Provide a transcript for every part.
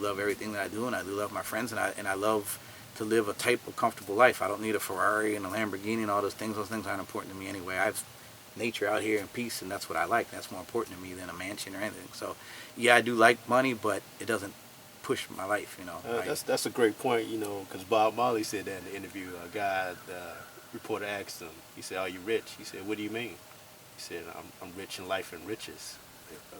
love everything that I do, and I do love my friends, and I love to live a type of comfortable life. I don't need a Ferrari and a Lamborghini and all those things. Those things aren't important to me anyway. I have nature out here and peace, and that's what I like. That's more important to me than a mansion or anything. So, yeah, I do like money, but it doesn't push my life, you know. That's a great point, you know, because Bob Marley said that in the interview. A guy, the reporter asked him, he said, "Are you rich?" He said, "What do you mean?" He said, I'm rich in life and riches.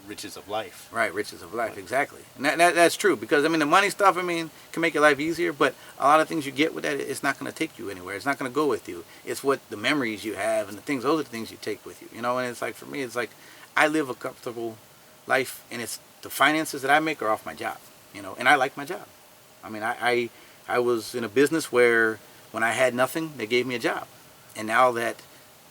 Riches of life. Right, riches of life, exactly. And that's true, because, I mean, the money stuff, I mean, can make your life easier, but a lot of things you get with that, it's not going to take you anywhere. It's not going to go with you. It's what the memories you have and the things, those are the things you take with you, you know. And it's like, for me, it's like, I live a comfortable life, and it's the finances that I make are off my job, you know, and I like my job. I mean, I was in a business where when I had nothing, they gave me a job. And now that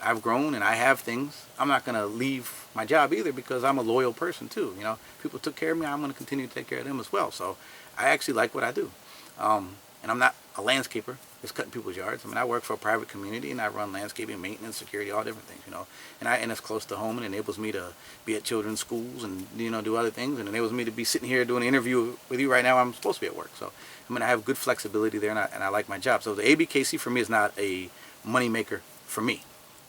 I've grown and I have things, I'm not going to leave my job either, because I'm a loyal person too. You know, people took care of me, I'm going to continue to take care of them as well. So I actually like what I do. And I'm not a landscaper, just cutting people's yards. I mean, I work for a private community, and I run landscaping, maintenance, security, all different things, you know. And it's close to home, and enables me to be at children's schools and, you know, do other things, and enables me to be sitting here doing an interview with you right now. I'm supposed to be at work. So, I mean, I have good flexibility there, and I like my job. So the ABKC for me is not a money maker for me.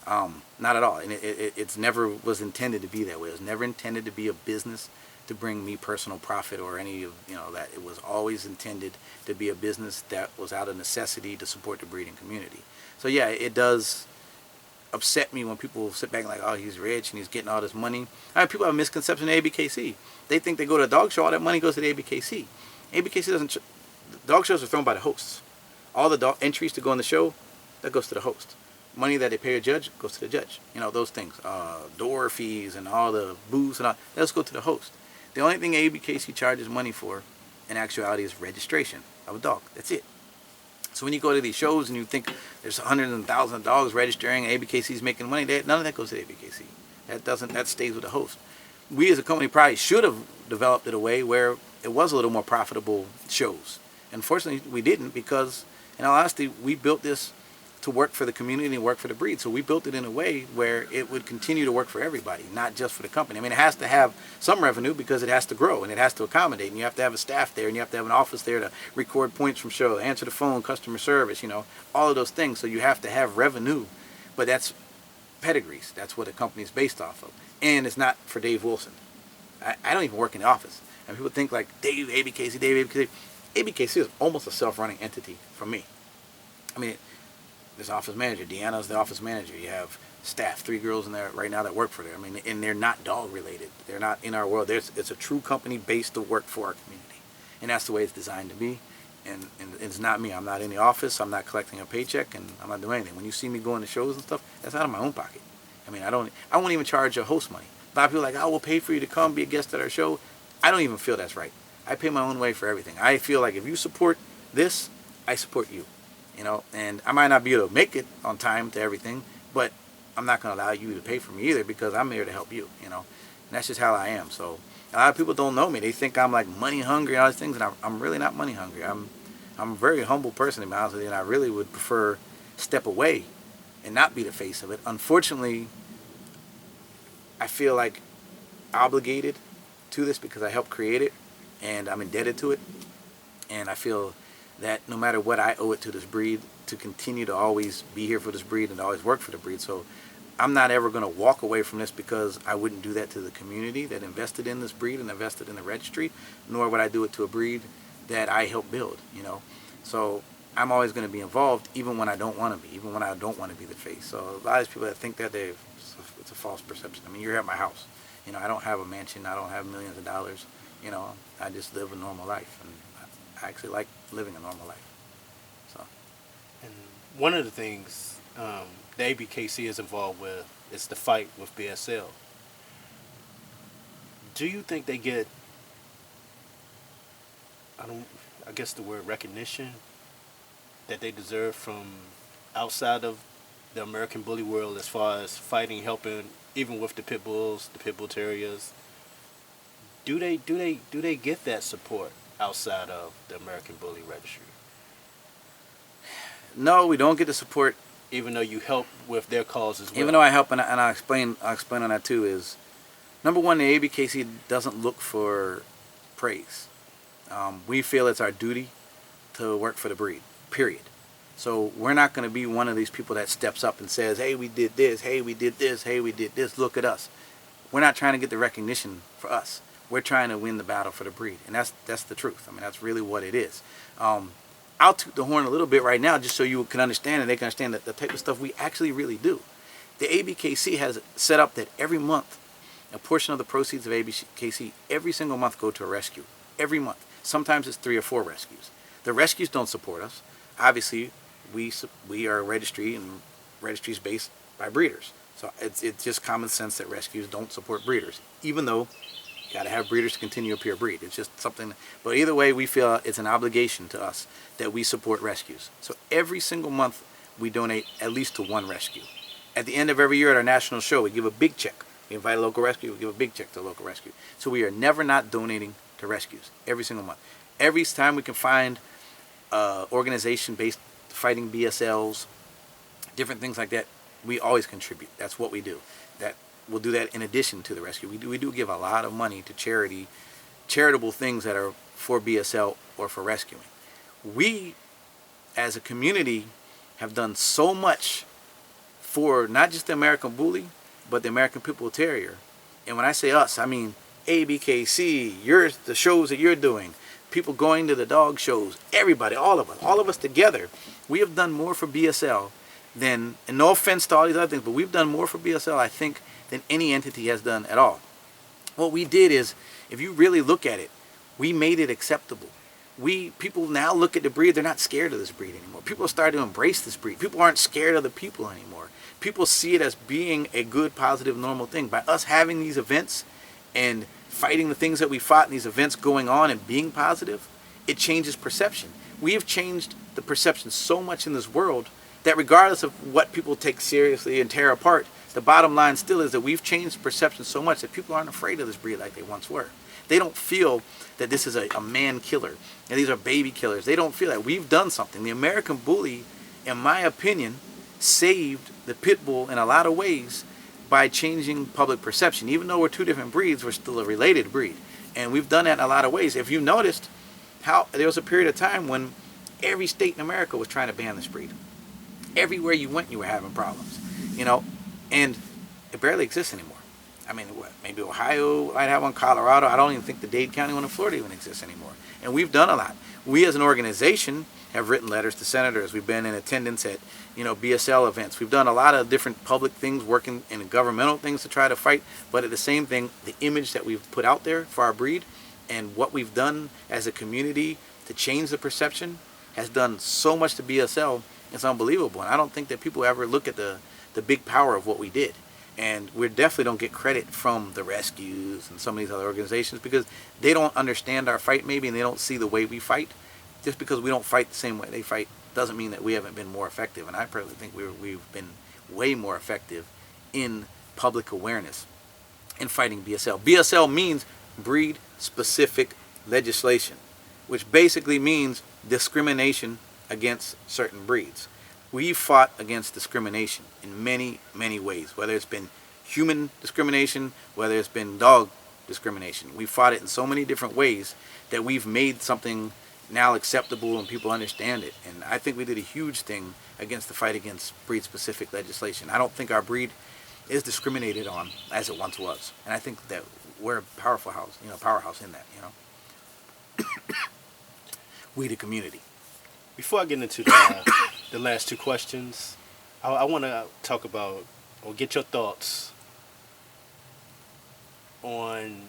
Not at all. And it's never was intended to be that way. It was never intended to be a business to bring me personal profit or any of, you know, that. It was always intended to be a business that was out of necessity to support the breeding community. So yeah, it does upset me when people sit back and like, oh, he's rich and he's getting all this money. People have a misconception of ABKC. They think they go to a dog show, all that money goes to the ABKC. ABKC doesn't. Dog shows are thrown by the hosts. All the dog entries to go on the show, that goes to the host. Money that they pay a judge goes to the judge. You know, those things. Door fees and all the booze and all, those go to the host. The only thing ABKC charges money for, in actuality, is registration of a dog. That's it. So when you go to these shows and you think there's hundreds and thousands of dogs registering, and ABKC's making money, none of that goes to the ABKC. That stays with the host. We as a company probably should have developed it a way where it was a little more profitable shows. Unfortunately, we didn't, because, in all honesty, we built this to work for the community and work for the breed. So we built it in a way where it would continue to work for everybody, not just for the company. I mean, it has to have some revenue because it has to grow and it has to accommodate. And you have to have a staff there, and you have to have an office there to record points from show, answer the phone, customer service, you know, all of those things. So you have to have revenue, but that's pedigrees. That's what a company is based off of. And it's not for Dave Wilson. I don't even work in the office. And people think like, Dave, ABKC, Dave, ABKC. ABKC is almost a self-running entity for me. I mean, there's office manager. Deanna's the office manager. You have staff, 3 girls in there right now that work for there. I mean, and they're not dog related. They're not in our world. It's a true company based to work for our community. And that's the way it's designed to be. And it's not me. I'm not in the office. I'm not collecting a paycheck, and I'm not doing anything. When you see me going to shows and stuff, that's out of my own pocket. I mean, I won't even charge a host money. A lot of people are like, oh, we'll pay for you to come be a guest at our show. I don't even feel that's right. I pay my own way for everything. I feel like if you support this, I support you. You know, and I might not be able to make it on time to everything, but I'm not going to allow you to pay for me either, because I'm here to help you, you know. And that's just how I am. So a lot of people don't know me. They think I'm like money hungry and all these things, and I'm really not money hungry. I'm a very humble person, to be honest with you, and I really would prefer step away and not be the face of it. Unfortunately, I feel like obligated to this because I helped create it, and I'm indebted to it, and I feel that no matter what, I owe it to this breed to continue to always be here for this breed and to always work for the breed. So I'm not ever going to walk away from this, because I wouldn't do that to the community that invested in this breed and invested in the registry, nor would I do it to a breed that I helped build, you know. So I'm always going to be involved, even when I don't want to be, even when I don't want to be the face. So a lot of people that think that it's a false perception. I mean, you're at my house. You know, I don't have a mansion. I don't have millions of dollars. You know, I just live a normal life, and I actually like living a normal life. So, and one of the things the ABKC is involved with is the fight with BSL. Do you think they get, I guess the word recognition that they deserve from outside of the American bully world, as far as fighting, helping, even with the pit bulls, the pit bull terriers? Do they get that support outside of the American Bully Registry? No, we don't get the support. Even though you help with their cause as well. Even though I help, and I'll explain on that too, is number one, the ABKC doesn't look for praise. We feel it's our duty to work for the breed, period. So we're not going to be one of these people that steps up and says, hey, we did this, hey, we did this, hey, we did this, look at us. We're not trying to get the recognition for us. We're trying to win the battle for the breed. And that's the truth. I mean, that's really what it is. I'll toot the horn a little bit right now just so you can understand and they can understand that the type of stuff we actually really do. The ABKC has set up that every month, a portion of the proceeds of ABKC every single month go to a rescue. Every month. Sometimes it's 3 or 4 rescues. The rescues don't support us. Obviously, we are a registry, and registries based by breeders. So it's just common sense that rescues don't support breeders, even though you got to have breeders to continue a pure breed. It's just something. But either way, we feel it's an obligation to us that we support rescues. So every single month, we donate at least to 1 rescue. At the end of every year at our national show, we give a big check. We invite a local rescue, we give a big check to a local rescue. So we are never not donating to rescues every single month. Every time we can find organization based fighting BSLs, different things like that, we always contribute. That's what we do. We'll do that in addition to the rescue. We do give a lot of money to charitable things that are for BSL or for rescuing. We, as a community, have done so much for not just the American Bully, but the American Pit Bull Terrier. And when I say us, I mean ABKC, the shows that you're doing, people going to the dog shows, everybody, all of us together. We have done more for BSL than, and no offense to all these other things, but we've done more for BSL, I think, than any entity has done at all. What we did is, if you really look at it, we made it acceptable. People now look at the breed, they're not scared of this breed anymore. People start to embrace this breed. People aren't scared of the people anymore. People see it as being a good, positive, normal thing. By us having these events and fighting the things that we fought in these events going on and being positive, it changes perception. We have changed the perception so much in this world that regardless of what people take seriously and tear apart, the bottom line still is that we've changed perception so much that people aren't afraid of this breed like they once were. They don't feel that this is a man killer and these are baby killers. They don't feel that. We've done something. The American Bully, in my opinion, saved the Pit Bull in a lot of ways by changing public perception. Even though we're 2 different breeds, we're still a related breed. And we've done that in a lot of ways. If you noticed how there was a period of time when every state in America was trying to ban this breed. Everywhere you went, you were having problems, and it barely exists anymore. I mean, maybe Ohio might have one, Colorado. I don't even think the Dade County one in Florida even exists anymore. And we've done a lot. We as an organization have written letters to senators. We've been in attendance at, BSL events. We've done a lot of different public things, working in governmental things to try to fight. But at the same thing, the image that we've put out there for our breed and what we've done as a community to change the perception has done so much to BSL. It's unbelievable. And I don't think that people ever look at the big power of what we did. And we definitely don't get credit from the rescues and some of these other organizations because they don't understand our fight maybe, and they don't see the way we fight. Just because we don't fight the same way they fight doesn't mean that we haven't been more effective. And I personally think we've been way more effective in public awareness in fighting BSL. BSL means breed-specific legislation, which basically means discrimination against certain breeds. We fought against discrimination in many, many ways, whether it's been human discrimination, whether it's been dog discrimination. We fought it in so many different ways that we've made something now acceptable and people understand it. And I think we did a huge thing against the fight against breed-specific legislation. I don't think our breed is discriminated on as it once was. And I think that we're a powerhouse in that, we the community. Before I get into the last 2 questions, I want to talk about or get your thoughts on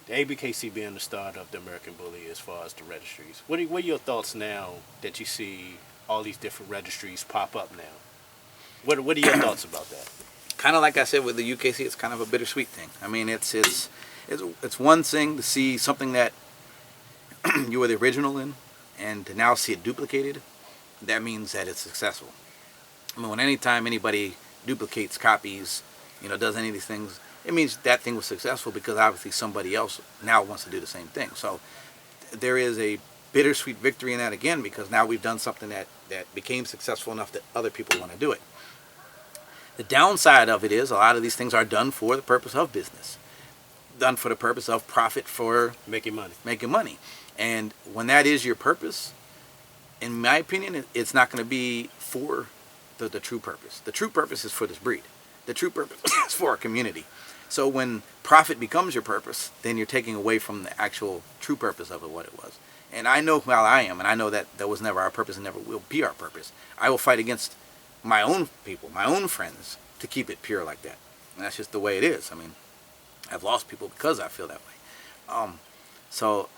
the ABKC being the start of the American Bully as far as the registries. What are your thoughts now that you see all these different registries pop up now? What are your thoughts about that? Kind of like I said with the UKC, it's kind of a bittersweet thing. I mean, it's one thing to see something that you were the original in, and to now see it duplicated. That means that it's successful. I mean, anytime anybody duplicates, copies, does any of these things, it means that thing was successful because obviously somebody else now wants to do the same thing. So there is a bittersweet victory in that again because now we've done something that became successful enough that other people want to do it. The downside of it is a lot of these things are done for the purpose of business, done for the purpose of profit, for making money. And when that is your purpose, in my opinion, it's not going to be for the true purpose. The true purpose is for this breed. The true purpose is for our community. So when profit becomes your purpose, then you're taking away from the actual true purpose of it, what it was. And I know who I am, and I know that was never our purpose and never will be our purpose. I will fight against my own people, my own friends, to keep it pure like that. And that's just the way it is. I mean, I've lost people because I feel that way. So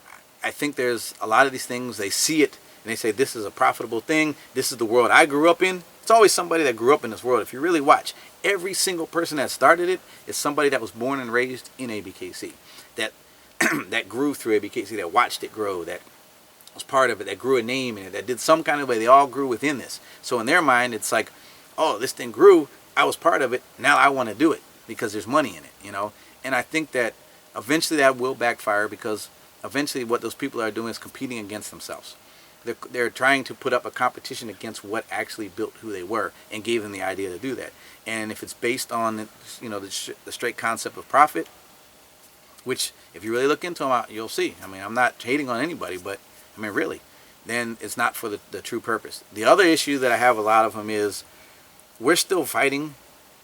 I think there's a lot of these things, they see it and they say, this is a profitable thing. This is the world I grew up in. It's always somebody that grew up in this world. If you really watch, every single person that started it is somebody that was born and raised in ABKC, that that grew through ABKC, that watched it grow, that was part of it, that grew a name in it, that did some kind of way. They all grew within this. So in their mind, it's like, oh, this thing grew. I was part of it. Now I want to do it because there's money in it, you know. And I think that eventually that will backfire, because eventually what those people are doing is competing against themselves. They're trying to put up a competition against what actually built who they were and gave them the idea to do that. And if it's based on, you know, the straight concept of profit, which if you really look into them, you'll see. I mean, I'm not hating on anybody, but I mean, really, then it's not for the true purpose. The other issue that I have a lot of them is we're still fighting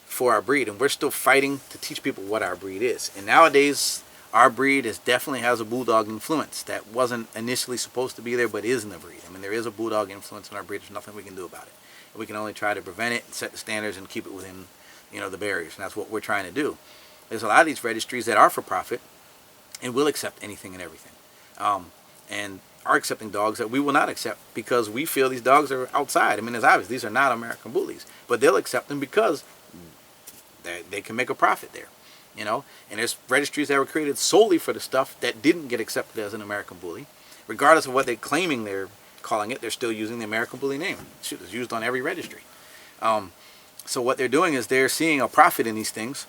for our breed, and we're still fighting to teach people what our breed is. And nowadays, our breed definitely has a bulldog influence that wasn't initially supposed to be there, but is in the breed. I mean, there is a bulldog influence in our breed. There's nothing we can do about it. We can only try to prevent it, set the standards, and keep it within, you know, the barriers. And that's what we're trying to do. There's a lot of these registries that are for profit and will accept anything and everything, and are accepting dogs that we will not accept because we feel these dogs are outside. I mean, it's obvious these are not American bullies, but they'll accept them because they can make a profit there, you know. And there's registries that were created solely for the stuff that didn't get accepted as an American bully. Regardless of what they're claiming they're calling it, they're still using the American bully name. Shoot, it's used on every registry. So what they're doing is they're seeing a profit in these things,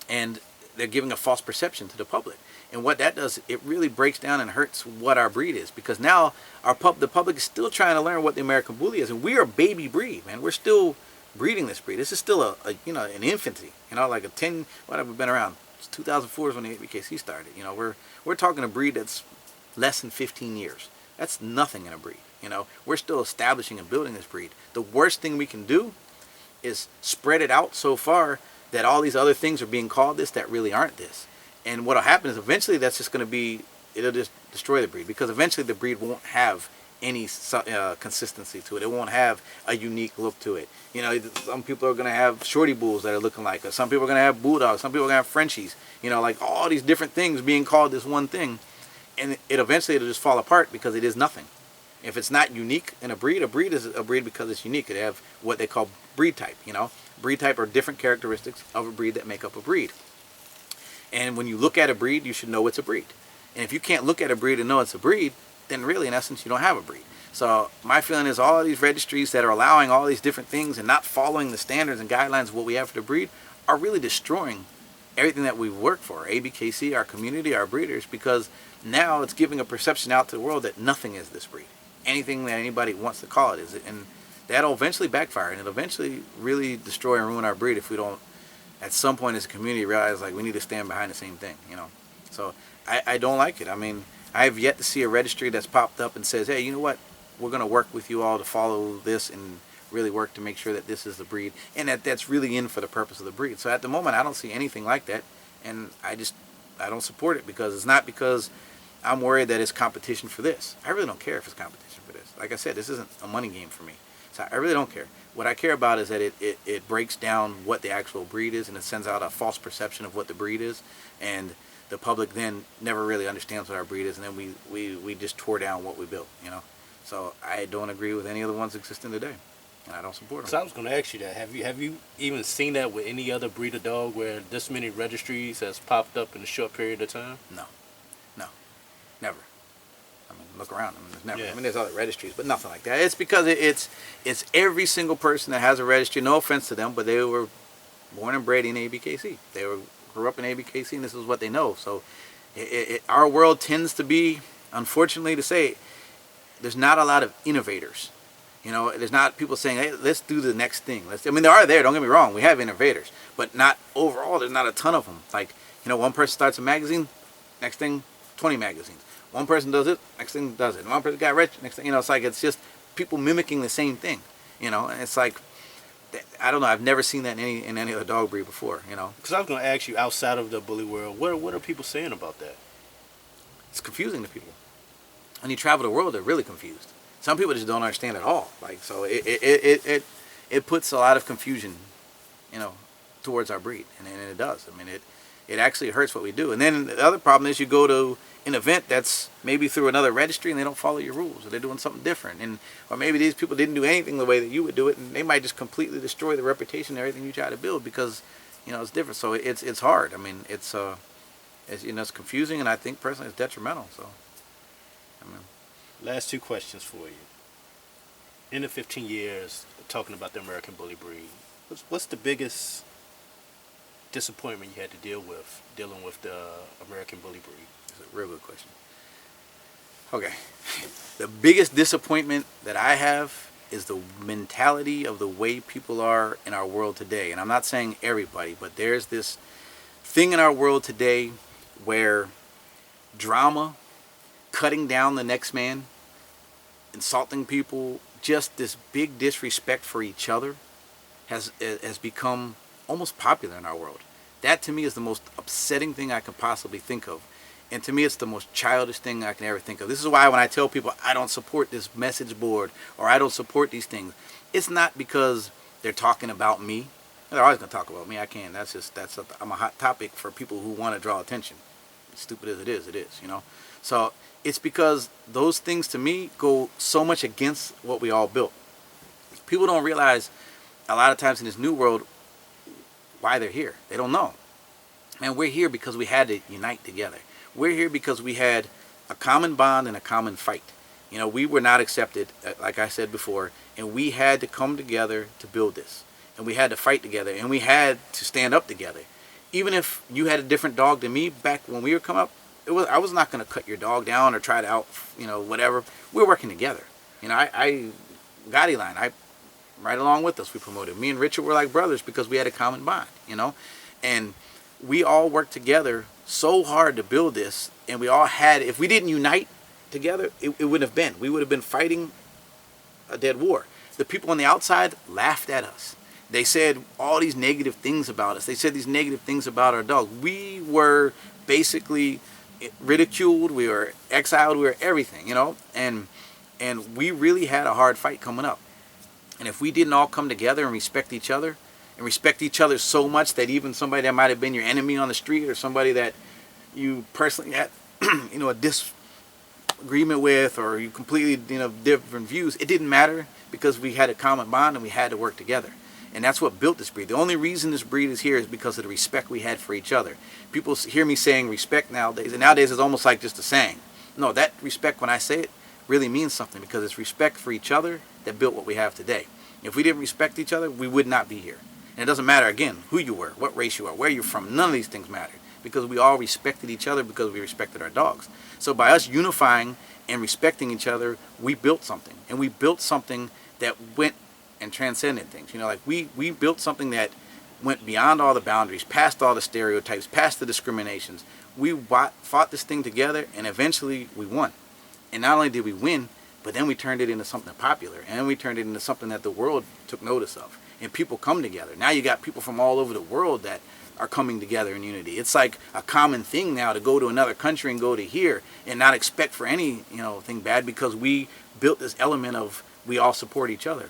and they're giving a false perception to the public. And what that does, it really breaks down and hurts what our breed is, because now the public is still trying to learn what the American bully is, and we are a baby breed, man. We're still breeding this breed. This is still a you know, an infancy, you know, like a 10, what have we been around? It's 2004 is when the ABKC started. You know, we're talking a breed that's less than 15 years. That's nothing in a breed. You know, we're still establishing and building this breed. The worst thing we can do is spread it out so far that all these other things are being called this that really aren't this. And what'll happen is eventually that's just going to be, it'll just destroy the breed, because eventually the breed won't have any consistency to it. It won't have a unique look to it. You know, some people are going to have shorty bulls that are looking like us. Some people are going to have bulldogs. Some people are going to have Frenchies. You know, like all these different things being called this one thing. And it'll just fall apart because it is nothing. If it's not unique in a breed is a breed because it's unique. They have what they call breed type, you know. Breed type are different characteristics of a breed that make up a breed. And when you look at a breed, you should know it's a breed. And if you can't look at a breed and know it's a breed, then really, in essence, you don't have a breed. So my feeling is all of these registries that are allowing all these different things and not following the standards and guidelines of what we have for the breed are really destroying everything that we work for, ABKC, our community, our breeders, because now it's giving a perception out to the world that nothing is this breed. Anything that anybody wants to call it is. And that'll eventually backfire, and it'll eventually really destroy and ruin our breed if we don't, at some point as a community, realize like we need to stand behind the same thing, you know. So I don't like it. I mean, I have yet to see a registry that's popped up and says, hey, you know what, we're going to work with you all to follow this and really work to make sure that this is the breed, and that's really in for the purpose of the breed. So at the moment, I don't see anything like that, and I don't support it, because it's not because I'm worried that it's competition for this. I really don't care if it's competition for this. Like I said, this isn't a money game for me. So I really don't care. What I care about is that it breaks down what the actual breed is, and it sends out a false perception of what the breed is, and the public then never really understands what our breed is, and then we just tore down what we built, you know. So I don't agree with any of the ones existing today, and I don't support them. So I was going to ask you that. Have you even seen that with any other breed of dog where this many registries has popped up in a short period of time? No, never. I mean, look around. I mean, there's never. Yeah. I mean, there's other registries, but nothing like that. It's because it's every single person that has a registry. No offense to them, but they were born and bred in ABKC. They grew up in ABKC, and this is what they know. So, our world tends to be, unfortunately to say, there's not a lot of innovators. You know, there's not people saying, hey, let's do the next thing. I mean, there are there. Don't get me wrong. We have innovators, but not overall. There's not a ton of them. Like, you know, one person starts a magazine, next thing, 20 magazines. One person does it, next thing does it. One person got rich, next thing, it's like, it's just people mimicking the same thing, and it's like, I don't know, I've never seen that in any other dog breed before, Because I was going to ask you, outside of the bully world, what are people saying about that? It's confusing to people. When you travel the world, they're really confused. Some people just don't understand at all. Like, so it puts a lot of confusion, towards our breed, and it does. I mean, it actually hurts what we do. And then the other problem is you go to an event that's maybe through another registry and they don't follow your rules, or they're doing something different, or maybe these people didn't do anything the way that you would do it, and they might just completely destroy the reputation and everything you try to build because it's different. So it's hard. I mean, it's confusing, and I think personally it's detrimental. So, Last two questions for you. In the 15 years talking about the American bully breed, what's the biggest disappointment you had to dealing with the American bully breed? That's a real good question. Okay. The biggest disappointment that I have is the mentality of the way people are in our world today. And I'm not saying everybody, but there's this thing in our world today where drama, cutting down the next man, insulting people, just this big disrespect for each other has become almost popular in our world. That to me is the most upsetting thing I could possibly think of. And to me, it's the most childish thing I can ever think of. This is why when I tell people I don't support this message board or I don't support these things, it's not because they're talking about me. They're always going to talk about me. I can't. I'm a hot topic for people who want to draw attention. As stupid as it is, So it's because those things to me go so much against what we all built. People don't realize a lot of times in this new world why they're here. They don't know. And we're here because we had to unite together. We're here because we had a common bond and a common fight. We were not accepted, like I said before, and we had to come together to build this. And we had to fight together, and we had to stand up together. Even if you had a different dog than me back when we were coming up, I was not going to cut your dog down or try to whatever. We're working together. I Gotti line, right along with us, we promoted. Me and Richard were like brothers because we had a common bond, and we all worked together so hard to build this, and we all had, if we didn't unite together, it wouldn't have been. We would have been fighting a dead war. The people on the outside laughed at us. They said all these negative things about us. They said these negative things about our dog. We were basically ridiculed. We were exiled. We were everything, and we really had a hard fight coming up. And if we didn't all come together and respect each other so much that even somebody that might have been your enemy on the street or somebody that you personally had, a disagreement with, or you completely, different views, it didn't matter because we had a common bond and we had to work together. And that's what built this breed. The only reason this breed is here is because of the respect we had for each other. People hear me saying respect nowadays, and nowadays it's almost like just a saying. No, that respect, when I say it, really means something because it's respect for each other that built what we have today. If we didn't respect each other, we would not be here. And it doesn't matter, again, who you were, what race you are, where you're from. None of these things matter because we all respected each other because we respected our dogs. So by us unifying and respecting each other, we built something. And we built something that went and transcended things. We built something that went beyond all the boundaries, past all the stereotypes, past the discriminations. We fought this thing together, and eventually we won. And not only did we win, but then we turned it into something popular, and then we turned it into something that the world took notice of. And people come together. Now you got people from all over the world that are coming together in unity. It's like a common thing now to go to another country and go to here and not expect for any, thing bad because we built this element of we all support each other.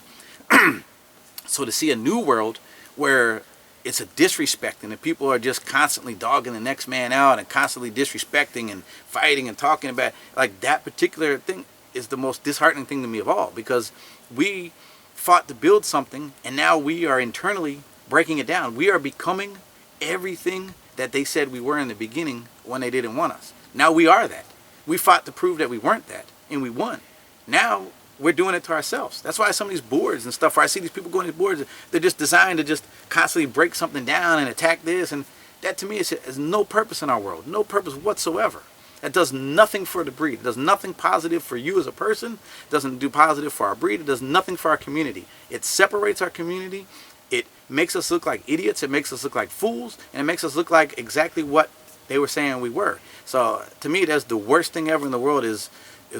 So to see a new world where it's a disrespect and the people are just constantly dogging the next man out and constantly disrespecting and fighting and talking about, like, that particular thing is the most disheartening thing to me of all, because we fought to build something and now we are internally breaking it down. We are becoming everything that they said we were in the beginning when they didn't want us. Now we are that. We fought to prove that we weren't that, and we won. Now we're doing it to ourselves. That's why some of these boards and stuff, where I see these people going to these boards, they're just designed to just constantly break something down and attack this, and that to me has no purpose in our world, no purpose whatsoever. That does nothing for the breed. It does nothing positive for you as a person. It doesn't do positive for our breed. It does nothing for our community. It separates our community. It makes us look like idiots. It makes us look like fools, and it makes us look like exactly what they were saying we were. So to me, that's the worst thing ever in the world is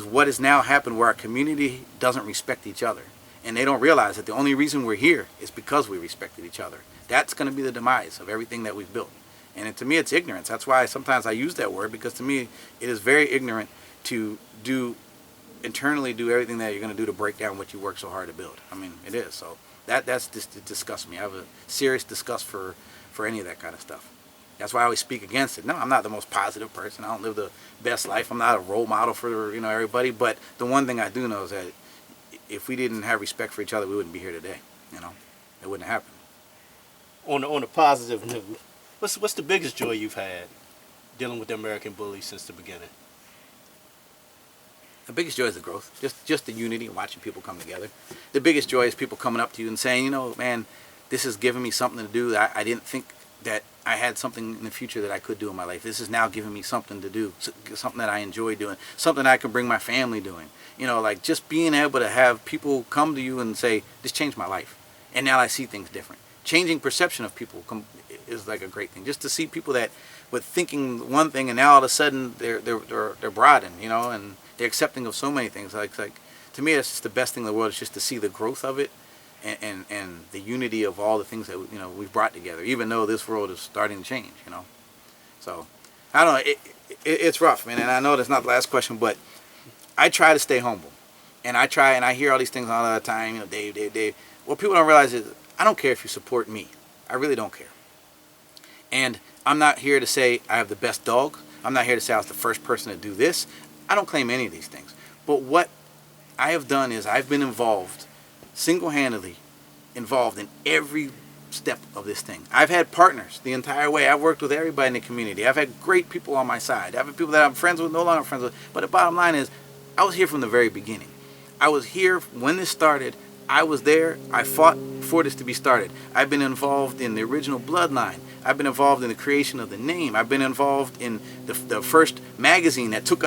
what has now happened where our community doesn't respect each other. And they don't realize that the only reason we're here is because we respected each other. That's going to be the demise of everything that we've built. And to me, it's ignorance. That's why sometimes I use that word, because to me, it is very ignorant to internally do everything that you're going to do to break down what you work so hard to build. I mean, it is. So that's just, it disgusts me. I have a serious disgust for any of that kind of stuff. That's why I always speak against it. No, I'm not the most positive person. I don't live the best life. I'm not a role model for everybody. But the one thing I do know is that if we didn't have respect for each other, we wouldn't be here today. It wouldn't happen. On a positive note, what's the biggest joy you've had dealing with the American bully since the beginning? The biggest joy is the growth, just the unity and watching people come together. The biggest joy is people coming up to you and saying, man, this has given me something to do. I didn't think that I had something in the future that I could do in my life. This is now giving me something to do, something that I enjoy doing, something I can bring my family doing. Like just being able to have people come to you and say, this changed my life. And now I see things different. Changing perception of people is like a great thing. Just to see people that were thinking one thing and now all of a sudden they're broadened, and they're accepting of so many things. Like to me, that's just the best thing in the world, is just to see the growth of it. And the unity of all the things that we've brought together, even though this world is starting to change, So I don't know. It's rough, man. And I know that's not the last question, but I try to stay humble, and I hear all these things all the time. Dave. What people don't realize is I don't care if you support me. I really don't care. And I'm not here to say I have the best dog. I'm not here to say I was the first person to do this. I don't claim any of these things. But what I have done is I've been single-handedly involved in every step of this thing. I've had partners the entire way. I've worked with everybody in the community. I've had great people on my side. I've had people that I'm friends with, no longer friends with. But the bottom line is, I was here from the very beginning. I was here when this started. I was there. I fought for this to be started. I've been involved in the original bloodline. I've been involved in the creation of the name. I've been involved in the first magazine that took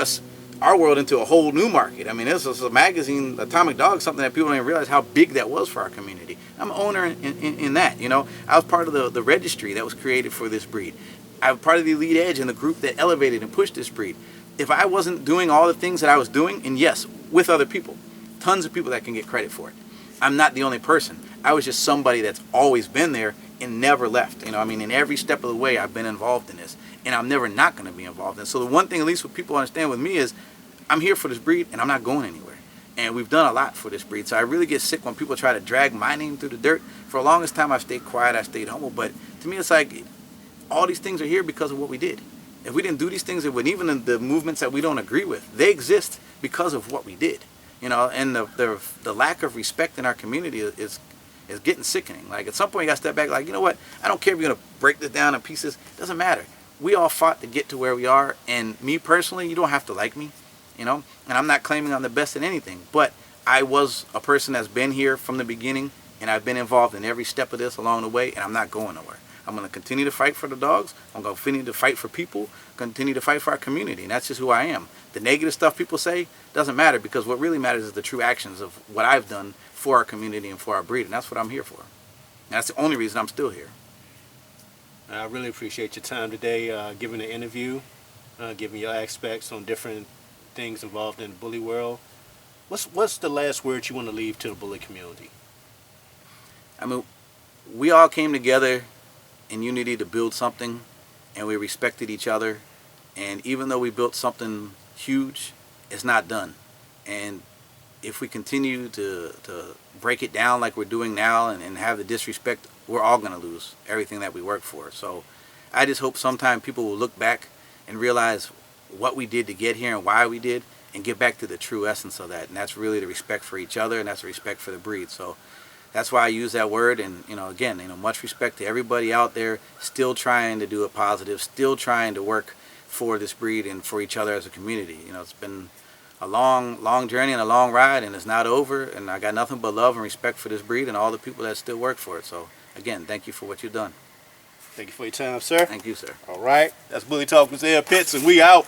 our world into a whole new market. I mean, this was a magazine, Atomic Dog, something that people don't even realize how big that was for our community. I'm an owner in that, I was part of the registry that was created for this breed. I was part of the Elite Edge and the group that elevated and pushed this breed. If I wasn't doing all the things that I was doing, and yes, with other people, tons of people that can get credit for it. I'm not the only person. I was just somebody that's always been there and never left. In every step of the way, I've been involved in this. And I'm never not going to be involved in. So the one thing, at least what people understand with me, is I'm here for this breed and I'm not going anywhere. And we've done a lot for this breed. So I really get sick when people try to drag my name through the dirt. For the longest time, I've stayed quiet, I stayed humble. But to me, it's like all these things are here because of what we did. If we didn't do these things, it would, even the movements that we don't agree with, they exist because of what we did. And the lack of respect in our community is getting sickening. Like at some point, you got to step back. Like, you know what? I don't care if you're gonna break this down in pieces. It doesn't matter. We all fought to get to where we are. And me personally, you don't have to like me. And I'm not claiming I'm the best at anything, but I was a person that's been here from the beginning, and I've been involved in every step of this along the way, and I'm not going nowhere. I'm going to continue to fight for the dogs. I'm going to continue to fight for people, continue to fight for our community, and that's just who I am. The negative stuff people say doesn't matter, because what really matters is the true actions of what I've done for our community and for our breed, and that's what I'm here for. And that's the only reason I'm still here. I really appreciate your time today, giving the interview, giving your aspects on different things involved in the bully world. What's the last word you want to leave to the bully community? We all came together in unity to build something, and we respected each other. And even though we built something huge, it's not done. And if we continue to break it down like we're doing now and have the disrespect, we're all going to lose everything that we work for. So I just hope sometime people will look back and realize what we did to get here and why we did, and get back to the true essence of that. And that's really the respect for each other, and that's the respect for the breed. So that's why I use that word. And again, much respect to everybody out there still trying to do it positive, still trying to work for this breed and for each other as a community. It's been a long journey and a long ride, and it's not over. And I got nothing but love and respect for this breed and all the people that still work for it. So again, thank you for what you've done. Thank you for your time, sir. Thank you, sir. All right. That's Bully Talk with Ed Pitts, and we out.